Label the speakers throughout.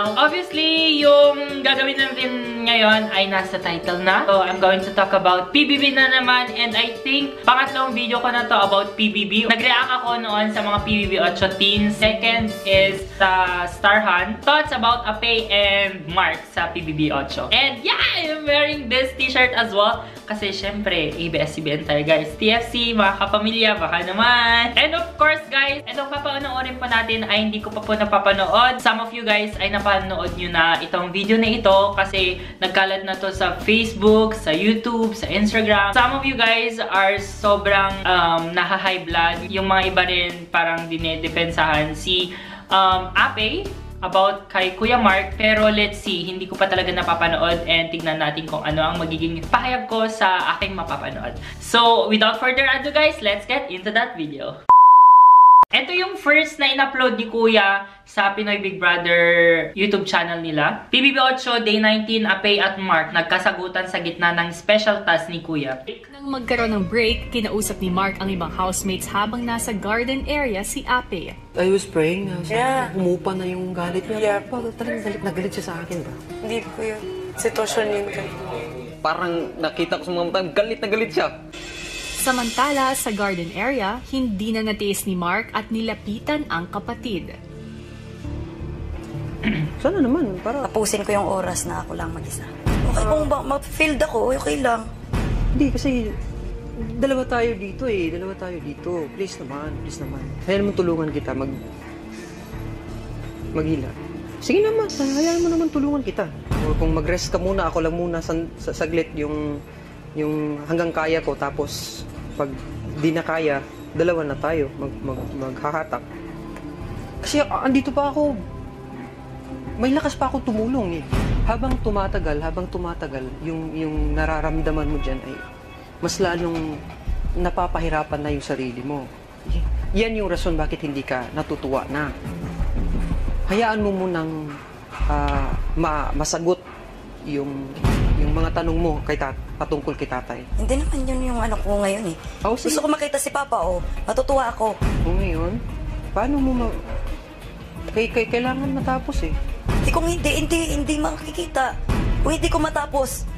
Speaker 1: Now, obviously, yung gagawin natin ngayon ay nasa title na. So, I'm going to talk about PBB na naman. And I think, pangatlong video ko na to about PBB. Nag-react ako noon sa mga PBB 8 teens. Second is sa Starhan. Thoughts about Apey and Mark sa PBB 8. And yeah, I'm wearing this t-shirt as well. Kasi syempre, ABS-CBN tayo guys. TFC, mga kapamilya, baka naman. And of course guys, itong papanoorin po natin ay hindi ko pa po napapanood. Some of you guys ay napanood nyo na itong video na ito kasi nagkalat na to sa Facebook, sa YouTube, sa Instagram. Some of you guys are sobrang naha-high blood. Yung mga iba rin parang dinedepensahan si Apey about kay Kuya Mark. Pero let's see, hindi ko pa talaga napapanood and tignan natin kung ano ang magiging pahayag ko sa aking mapapanood. So, without further ado guys, let's get into that video. Ito yung first na in-upload ni Kuya sa Pinoy Big Brother YouTube channel nila. PBB 8, Day 19, Apey at Mark nagkasagutan sa gitna ng special task ni Kuya.
Speaker 2: Nang magkaroon ng break, kinausap ni Mark ang ibang housemates habang nasa garden area si Apey.
Speaker 3: I was praying na humupa na yung galit niya. Yeah. Talagang galit na galit siya sa akin ba?
Speaker 4: Hindi ko yun. Sitwasyon yun kayo.
Speaker 3: Parang nakita ko sa mga mata, galit na galit siya.
Speaker 2: Samantala, sa garden area, hindi na natiis ni Mark at nilapitan ang kapatid.
Speaker 3: Sana naman, para...
Speaker 4: Tapusin ko yung oras na ako lang mag-isa. Okay, kung ma-filled ako, okay lang.
Speaker 3: Hindi, kasi dalawa tayo dito eh. Dalawa tayo dito. Please naman, please naman. Hayaan mo tulungan kita maghila. Sige naman, hayaan mo naman tulungan kita. O kung mag-rest ka muna, ako lang muna sa saglit yung hanggang kaya ko, tapos pag di na kaya, dalawa na tayo maghahatak. Kasi andito pa ako, may lakas pa ako tumulong eh. Habang tumatagal, yung nararamdaman mo dyan ay mas lalong napapahirapan na yung sarili mo. Yan yung rason bakit hindi ka natutuwa na. Hayaan mo munang masagot yung mga tanong mo patungkol kay tatay.
Speaker 4: Hindi naman yun yung ano ko ngayon eh.
Speaker 3: Oh,
Speaker 4: gusto ko makita si Papa, matutuwa ako.
Speaker 3: O ngayon, paano mo kailangan matapos eh.
Speaker 4: Kung hindi makikita. Kung hindi ko matapos,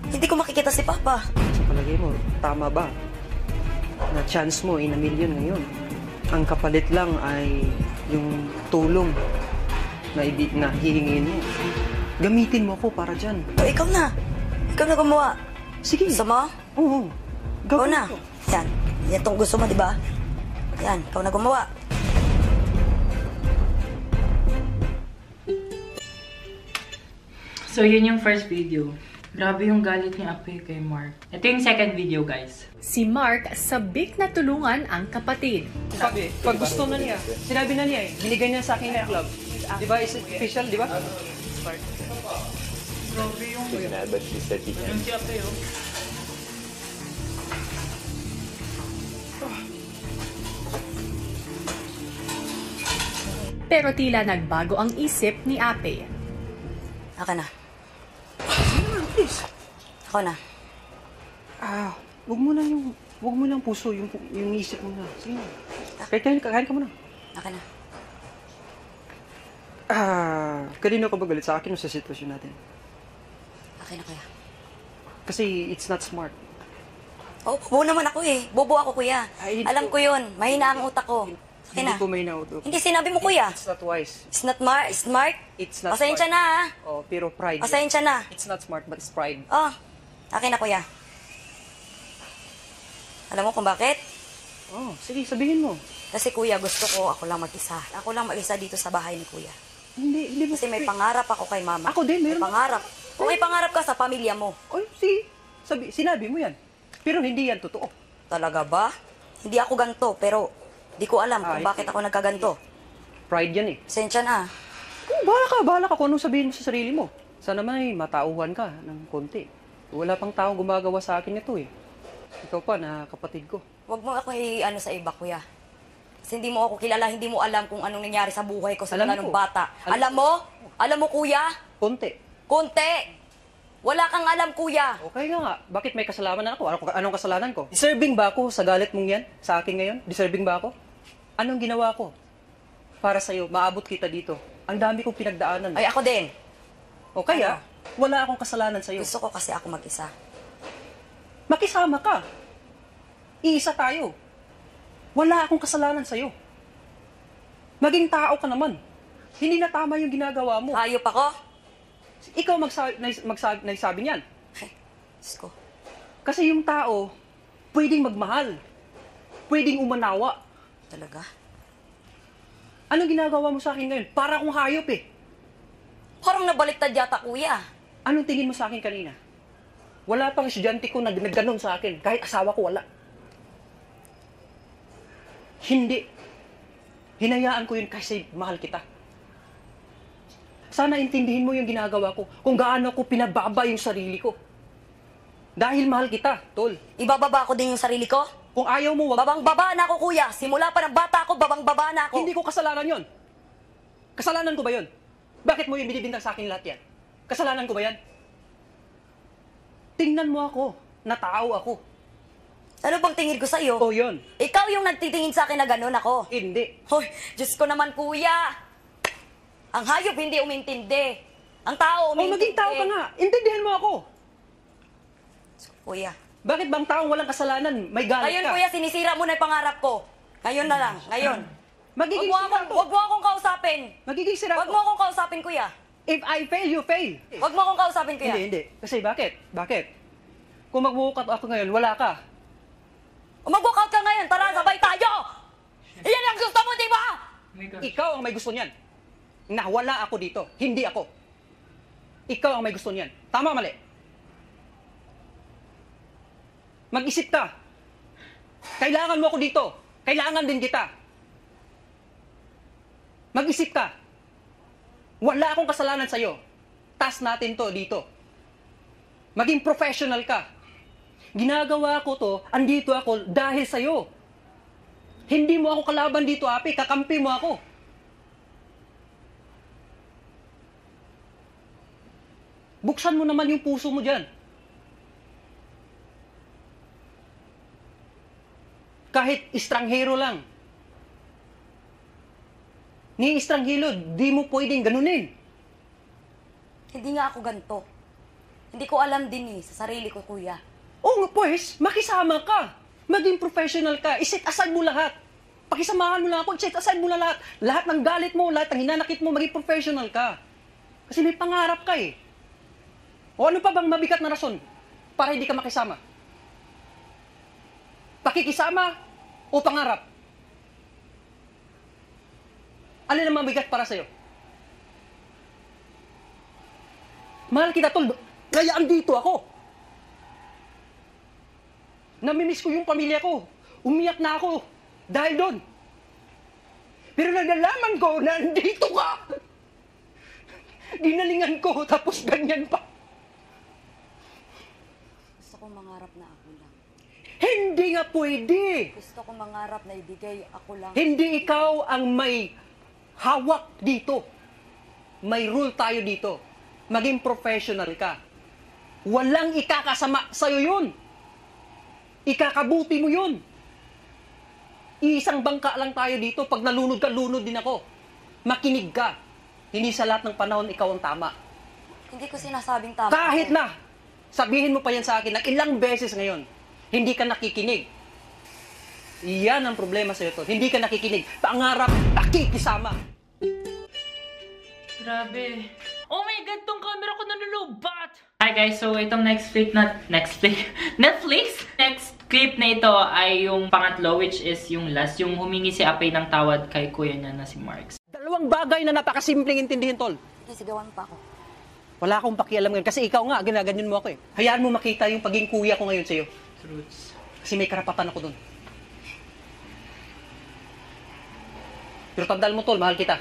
Speaker 4: hindi ko makikita si Papa.
Speaker 3: Sa palagay mo, tama ba na chance mo in a million ngayon? Ang kapalit lang ay yung tulong na hihingin mo. Gamitin mo ako para dyan.
Speaker 4: Ikaw na gumawa.
Speaker 3: Sige.
Speaker 4: Gusto mo?
Speaker 3: Oo.
Speaker 4: Ikaw na. Yan. Yan itong gusto mo, di ba? Yan. Ikaw na gumawa.
Speaker 1: So, yun yung first video. Grabe yung galit ni Apey kay Mark. Ito yung second video, guys.
Speaker 2: Si Mark sabik na tulungan ang kapatid.
Speaker 3: Sabi, pag gusto na niya, sinabi na niya eh, binigay niya sa akin na club. Di ba? Is it official, di ba?
Speaker 1: Grabe yung... Yung si Apey,
Speaker 2: Pero tila nagbago ang isip ni Apey.
Speaker 4: Ako na.
Speaker 3: Please.
Speaker 4: Ako na.
Speaker 3: Wag mo lang puso, yung isip mo na. Sige na. Kain ka muna.
Speaker 4: Ako na.
Speaker 3: Kanino ka ba galit sa akin o sa sitwasyon natin?
Speaker 4: Akin na kuya.
Speaker 3: Kasi it's not smart.
Speaker 4: Bobo naman ako eh. Bobo ako kuya. Alam ko yun. Mahina ang utak ko. Akin na.
Speaker 3: Hindi ko may nauto.
Speaker 4: Hindi sinabi mo kuya.
Speaker 3: It's not wise.
Speaker 4: It's not smart?
Speaker 3: It's not
Speaker 4: Pasensya
Speaker 3: smart.
Speaker 4: na ha.
Speaker 3: Oh, pero pride.
Speaker 4: Pasensya na.
Speaker 3: It's not smart but it's pride.
Speaker 4: Akin na kuya. Alam mo kung bakit?
Speaker 3: Oh, sige, sabihin mo.
Speaker 4: Kasi kuya, gusto ko ako lang mag-isa. Ako lang mag-isa dito sa bahay ni kuya.
Speaker 3: Hindi mo.
Speaker 4: Kasi may pangarap ako kay mama.
Speaker 3: Ako din, meron.
Speaker 4: May pangarap. Kung may pangarap ka sa pamilya mo.
Speaker 3: Oh, sige. Sinabi mo yan. Pero hindi yan totoo.
Speaker 4: Talaga ba? Hindi ako ganto, pero di ko alam kung bakit ako nagkaganto.
Speaker 3: Pride yan eh.
Speaker 4: Pasensya na.
Speaker 3: Bahala ka kung anong sabihin mo sa sarili mo. Sana may matauhan ka ng konti. Wala pang taong gumagawa sa akin ito eh. Ikaw pa na kapatid ko.
Speaker 4: Huwag mo ako i-ano sa iba, kuya. Kasi hindi mo ako kilala, hindi mo alam kung anong nangyari sa buhay ko sa mga nung bata. Alam mo, kuya? Konti. Wala kang alam, kuya.
Speaker 3: Okay nga. Bakit may kasalanan ako? Anong kasalanan ko? Deserving ba ako sa galit mong yan? Sa akin ngayon? Deserving ba ako? Anong ginawa ko? Para sa'yo, maabot kita dito. Ang dami kong pinagdaanan.
Speaker 4: Ay, ako din.
Speaker 3: O kaya, wala akong kasalanan sa'yo.
Speaker 4: Gusto ko kasi ako mag-isa.
Speaker 3: Makisama ka. Iisa tayo. Wala akong kasalanan sa'yo. Maging tao ka naman. Hindi na tama yung ginagawa mo.
Speaker 4: Hayop ako?
Speaker 3: Ikaw nagsabi niyan.
Speaker 4: Ay, Diyos ko.
Speaker 3: Kasi yung tao, pwedeng magmahal. Pwedeng umanawa.
Speaker 4: Talaga?
Speaker 3: Anong ginagawa mo sa akin ngayon? Para akong hayop eh.
Speaker 4: Parang nabaliktad yata, kuya.
Speaker 3: Anong tingin mo sa akin kanina? Wala pang estudyante ko na nagganon sa akin. Kahit asawa ko, wala. Hindi. Hinayaan ko yun kasi mahal kita. Sana intindihin mo yung ginagawa ko. Kung gaano ko pinababa yung sarili ko. Dahil mahal kita, tol.
Speaker 4: Ibababa ko din yung sarili ko?
Speaker 3: Kung ayaw mo, wag...
Speaker 4: Babang-baba na ako, kuya. Simula pa ng bata ako, babang-baba na ako.
Speaker 3: Hindi ko kasalanan yon. Kasalanan ko ba yon? Bakit mo yung binibintang sa akin lahat yan? Kasalanan ko ba yan? Tingnan mo ako, na tao ako.
Speaker 4: Ano bang tingin ko sa'yo?
Speaker 3: O yun.
Speaker 4: Ikaw yung nagtitingin sa akin na gano'n ako.
Speaker 3: Hindi.
Speaker 4: Hoy, Diyos ko naman, kuya. Ang hayop hindi umintindi. Ang tao
Speaker 3: O
Speaker 4: umintindi.
Speaker 3: maging tao ka nga. Intindihan mo ako.
Speaker 4: Kuya.
Speaker 3: Bakit bang taong walang kasalanan, may galit
Speaker 4: Ngayon,
Speaker 3: ka?
Speaker 4: kuya, sinisira mo na yung pangarap ko. Ngayon na lang, ngayon.
Speaker 3: Magiging
Speaker 4: Huwag
Speaker 3: sira to.
Speaker 4: mo akong kausapin.
Speaker 3: Magiging sira
Speaker 4: Huwag
Speaker 3: to.
Speaker 4: mo akong kausapin, kuya.
Speaker 3: If I fail, you fail.
Speaker 4: Huwag mo akong kausapin, kuya.
Speaker 3: Hindi. Kasi bakit? Bakit? Kung mag-walk out ako ngayon, wala ka.
Speaker 4: Mag-walk out ka ngayon, tara, sabay tayo! Iyan ang gusto mo, di ba?
Speaker 1: Oh my gosh.
Speaker 3: Ikaw ang may gusto niyan. Na wala ako dito. Hindi ako. Ikaw ang may gusto niyan. Tama, mali. Mag-isip ka. Kailangan mo ako dito. Kailangan din kita. Mag-isip ka. Wala akong kasalanan sa'yo. Task natin to dito. Maging professional ka. Ginagawa ko to, andito ako dahil sa'yo. Hindi mo ako kalaban dito, Api. Kakampi mo ako. Buksan mo naman yung puso mo dyan. Kahit estranghero lang. Ni estranghero, di mo pwedeng ganunin.
Speaker 4: Hindi nga ako ganito. Hindi ko alam din sa sarili ko, kuya.
Speaker 3: Oo nga pues, makisama ka. Maging professional ka. Iset aside mo lahat. Pakisamahan mo lang ako, iset aside mo na lahat. Lahat ng galit mo, lahat ng hinanakit mo, maging professional ka. Kasi may pangarap ka eh. O ano pa bang mabigat na rason para hindi ka makisama? Pakikisama o pangarap? Alin ang mabigat para sa'yo? Mahal kita, tol. Kaya andito ako. Namimiss ko yung pamilya ko. Umiyak na ako dahil doon. Pero nalalaman ko na andito ka. Ginalingan ko tapos ganyan pa.
Speaker 4: Gusto ko mangarap na ako lang.
Speaker 3: Hindi nga pwede.
Speaker 4: Gusto ko mangarap na ibigay ako lang.
Speaker 3: Hindi ikaw ang may hawak dito. May rule tayo dito. Maging professional ka. Walang ikakasama sa'yo yun. Ikakabuti mo yun. Isang bangka lang tayo dito. Pag nalunod ka, lunod din ako. Makinig ka. Hindi sa lahat ng panahon ikaw ang tama.
Speaker 4: Hindi ko sinasabing tama.
Speaker 3: Kahit na, sabihin mo pa yan sa akin ng ilang beses ngayon, hindi ka nakikinig. Iyan ang problema sa'yo to. Hindi ka nakikinig. Pangarap, nakikisama.
Speaker 1: Grabe. Oh my God, tong camera ko nalulubat. Hi guys, so itong next clip na... Netflix? Next clip na ito ay yung pangatlo, which is yung last. Yung humingi si Apay ng tawad kay kuya niya na si Marks.
Speaker 3: Dalawang bagay na napakasimpleng intindihin, tol.
Speaker 4: Sigawan pa ako.
Speaker 3: Wala akong pakialam ngayon. Kasi ikaw nga, ginaganyan mo ako eh. Hayaan mo makita yung pagiging kuya ko ngayon sa'yo.
Speaker 1: Truths.
Speaker 3: Kasi may karapatan ako dun. Pero tandaan mo, tol, mahal kita.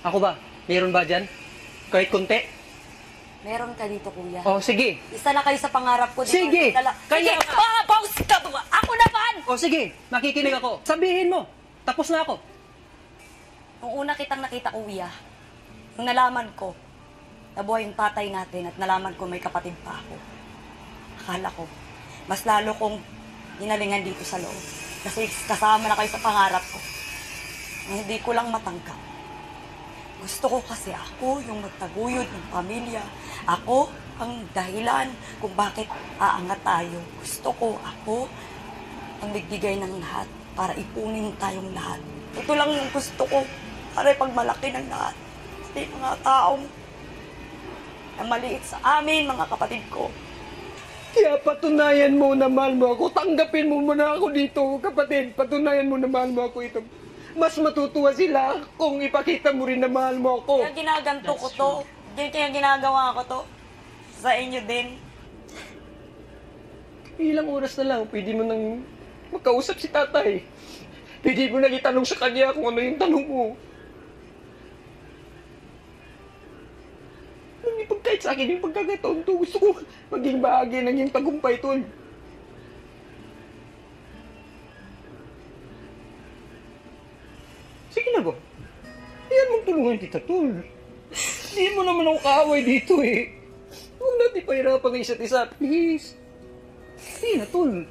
Speaker 3: Ako ba? Meron ba dyan? Kahit kunti?
Speaker 4: Meron ka dito, kuya.
Speaker 3: Oh, sige.
Speaker 4: Isa na kayo sa pangarap ko.
Speaker 3: Sige.
Speaker 4: Sige! Pause ka ba? Ako naman!
Speaker 3: Oh, sige. Makikinig ako. Sabihin mo. Tapos na ako.
Speaker 4: Nung una kitang nakita, kuya, nung nalaman ko, nabuhay yung tatay natin at nalaman ko may kapatid pa ako. Akala ko, mas lalo kong hinalingan dito sa loob. Kasi kasama na kayo sa pangarap ko. Na hindi ko lang matangkap. Gusto ko kasi ako yung magtaguyod ng pamilya. Ako ang dahilan kung bakit aangat tayo. Gusto ko ako ang nagbigay ng lahat para ipunin tayong lahat. Ito lang yung gusto ko para ipagmalaki ng lahat. Kasi mga taong na maliit sa amin, mga kapatid ko.
Speaker 3: Kaya patunayan mo na mahal mo ako. Tanggapin mo muna ako dito, kapatid. Patunayan mo na mahal mo ako ito. Mas matutuwa sila kung ipakita mo rin na mahal mo ako.
Speaker 4: Kaya ginaganto ko to. Kaya ginagawa ko to. Sa inyo din.
Speaker 3: Ilang oras na lang, pwede mo nang makausap si tatay. Pwede mo nang itanong sa kanya kung ano yung tanong mo. Kahit sa akin yung pagkakataon to, gusto ko maging bahagi ng yung tagumpay, tol. Sige na ba? Ayan mong tulungan kita, tol. Hindi mo naman ako kaaway dito eh. Huwag natin pahirapan ng isa't isa, please. Sige na, tol.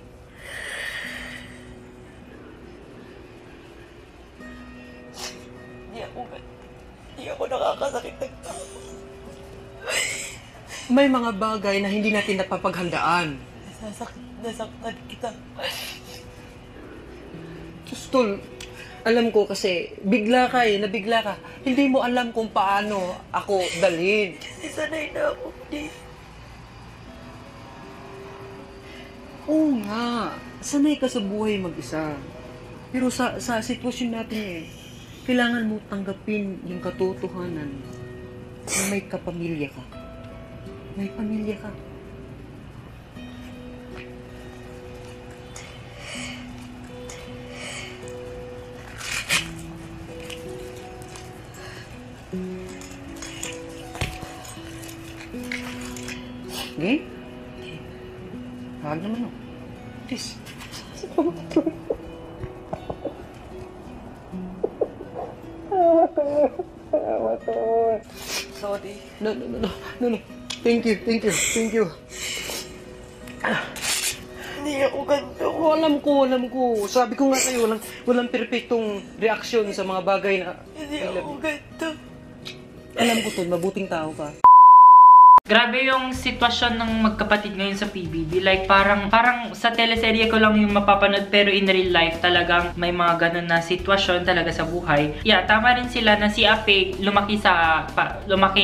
Speaker 4: Hindi ako nakakasakit ng tao.
Speaker 3: May mga bagay na hindi natin napapaghandaan.
Speaker 4: Nasaktan kita.
Speaker 3: Tol, alam ko kasi bigla ka eh, nabigla ka. Hindi mo alam kung paano ako dalhin.
Speaker 4: Sanay na ako,
Speaker 3: Oo nga, sanay ka sa buhay mag-isa. Pero sa sitwasyon natin eh, kailangan mo tanggapin yung katotohanan na may kapamilya ka. May pamilya ka. Okay? Hawag naman o. Please.
Speaker 4: Sorry.
Speaker 3: No. Thank you.
Speaker 4: Hindi ako ganito.
Speaker 3: Alam ko. Sabi ko nga sa'yo, walang perpektong reaksyon sa mga bagay na...
Speaker 4: Hindi ako ganito.
Speaker 3: Alam ko to, mabuting tao ka.
Speaker 1: Grabe yung sitwasyon ng magkapatid ngayon sa PBB. Like, parang sa teleserye ko lang yung mapapanood, pero in real life talagang may mga ganun na sitwasyon talaga sa buhay. Yeah, tama rin sila na si Ape lumaki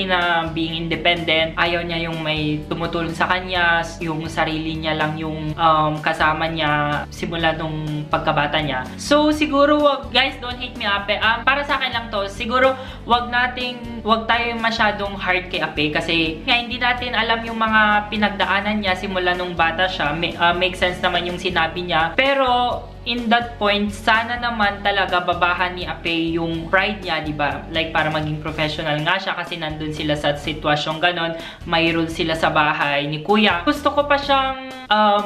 Speaker 1: na being independent. Ayaw niya yung may tumutulong sa kanya, yung sarili niya lang yung kasama niya simula nung pagkabata niya. So, siguro, guys, don't hate me, Ape. Para sa akin lang to, siguro, wag tayo masyadong hard kay Ape kasi hindi natin alam yung mga pinagdaanan niya simula nung bata siya. Make sense naman yung sinabi niya. Pero in that point, sana naman talaga babahan ni Ape yung pride niya, di ba? Like, para maging professional nga siya kasi nandun sila sa sitwasyong ganon. May rule sila sa bahay ni Kuya. Gusto ko pa siyang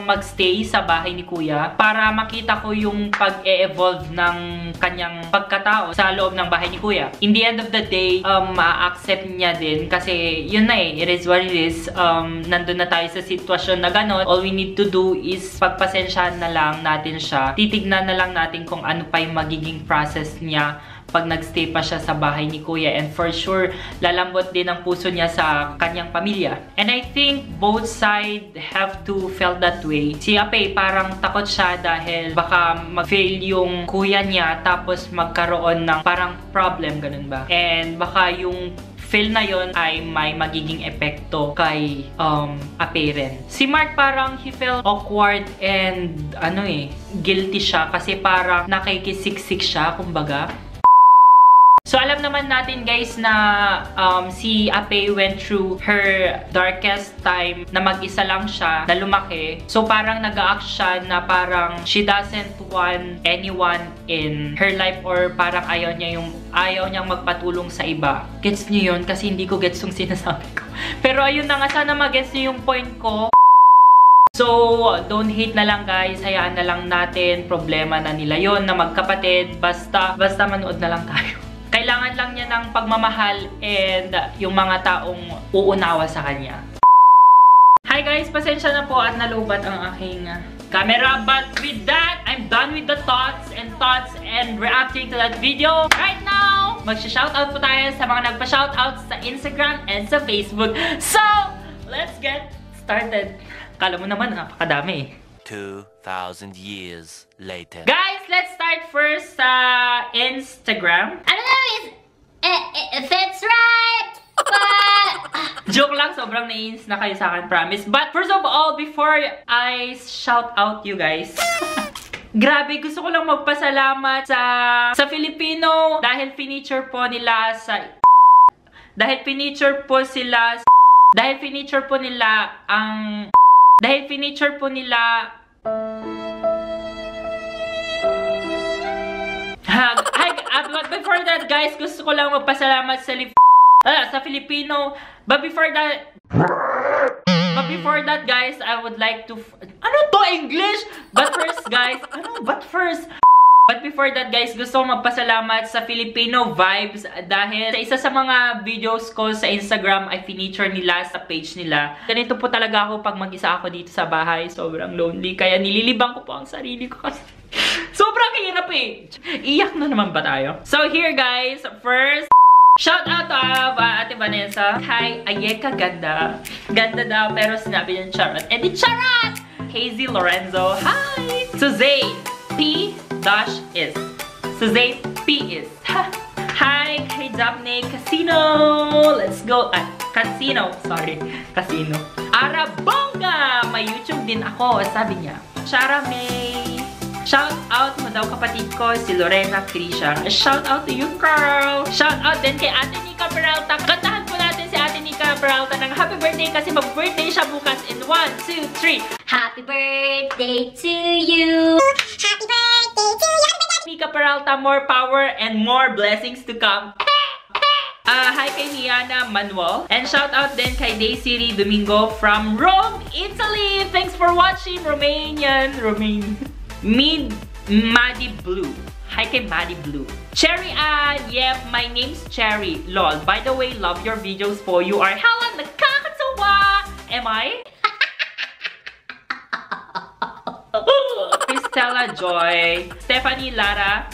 Speaker 1: magstay sa bahay ni Kuya para makita ko yung pag-e-evolve ng kanyang pagkatao sa loob ng bahay ni Kuya. In the end of the day, ma-accept niya din kasi yun na eh, it is what it is. Nandun na tayo sa sitwasyon na ganon. All we need to do is pagpasensyahan na lang natin siya. Titignan na lang natin kung ano pa yung magiging process niya pag nagstay pa siya sa bahay ni Kuya. And for sure, lalambot din ang puso niya sa kanyang pamilya. And I think both sides have to feel that way. Si Ape, parang takot siya dahil baka mag-fail yung kuya niya tapos magkaroon ng parang problem, ganun ba? And baka yung fail na yon ay may magiging epekto kay Ape rin. Si Mark parang he felt awkward and guilty siya kasi parang nakikisiksik siya, kumbaga. So, alam naman natin guys na si Ape went through her darkest time na mag-isa lang siya, na lumaki. So, parang nag-a-act siya na parang she doesn't want anyone in her life or parang ayaw niyang magpatulong sa iba. Gets niyo yun? Kasi hindi ko gets yung sinasabi ko. Pero ayun na nga, sana mag-gets niyo yung point ko. So, don't hate na lang guys. Hayaan na lang natin. Problema na nila yon na magkapatid. Basta manood na lang tayo. Kailangan lang niya ng pagmamahal and yung mga taong uunawa sa kanya. Hi guys! Pasensya na po at nalubat ang aking camera. But with that, I'm done with the thoughts and reacting to that video. Right now, Magsha-shoutout po tayo sa mga nagpa-shoutout sa Instagram and sa Facebook. So, let's get started. Kala mo naman, napakadami
Speaker 5: 2,000 years later.
Speaker 1: Guys, let's start first sa Instagram.
Speaker 6: I don't know if it's right, but...
Speaker 1: Joke lang, sobrang nainis na kayo sa akin, promise. But first of all, before I shout out you guys, grabe, gusto ko lang magpasalamat sa Filipino dahil feature po nila sa... Dahil feature po sila... Dahil feature po nila ang... Dahil feature po nila... But before that, guys, gusto ko lang magpasalamat sa Filipino. But before that, guys, I would like to... Ano to, English? But before that, guys, gusto ko magpasalamat sa Filipino Vibes dahil sa isa sa mga videos ko sa Instagram ay feature nila sa page nila. Ganito po talaga ako pag mag-isa ako dito sa bahay. Sobrang lonely. Kaya nililibang ko po ang sarili ko kasi sobrang hirap eh. Iyak na naman ba tayo? So here, guys, first... Shout out to Ate Vanessa. Hi, Ayeka ganda. Ganda daw pero sinabi niya charot. Eh di charot! Hazy Lorenzo. Hi! Suzanne P-is. Suzanne P-is. Hi, kay Dabney Casino. Let's go. Casino. Sorry. Casino. Arabonga! May YouTube din ako. Sabi niya. Shara May. Shout out mo daw kapatid ko, si Lorena Krisha. Shout out to you, girl! Shout out din kay Ate Nika Peralta. Kantahan po natin si Ate Nika Peralta ng happy birthday kasi mag-birthday siya bukas in 1, 2, 3.
Speaker 6: Happy birthday to you! Happy birthday to you!
Speaker 1: Nika Peralta, more power and more blessings to come. Hi kay Niana Manuel. And shout out din kay Daisy Domingo from Rome, Italy. Thanks for watching, Romanian. Maddie Blue. Hi kay Maddie Blue. Cherry yep, my name's Cherry. Lol. By the way, love your videos po. You are hella nakakatawa. Am I? Cristela Joy. Stephanie Lara.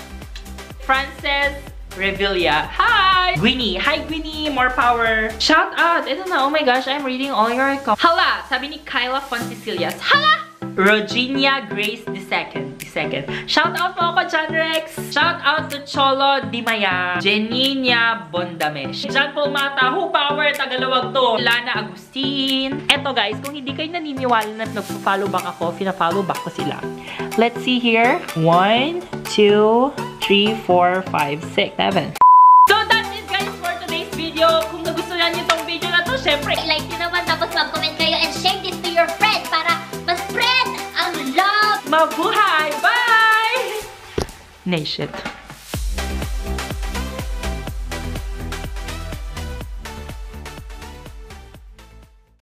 Speaker 1: Frances Revilla. Hi! Gwynnie. Hi, Gwynnie. More power. Shout out. Ito na. Oh my gosh, I'm reading all your comments. Hala! Sabi ni Kyla Fontecillas. Hala! Roginia Grace II. Shout out po ako, John Rex. Shout out to Cholo Dimaya. Jeninia Bondamesh. John Paul Mata. Who Power? Tagalawag to. Lana Agustin. Eto guys, kung hindi kayo naniniwala na nagpo-follow back ako, fina-follow back ko sila. Let's see here. 1, 2, 3, 4, 5, 6, 7. So that's it guys for today's video. Kung nagustuhan niyo tong video na to, syempre,
Speaker 6: I-like nyo naman tapos mag-comment kayo and share this to your friend para ma-spread ang love!
Speaker 1: mabuhay! Bye! Nay, shit.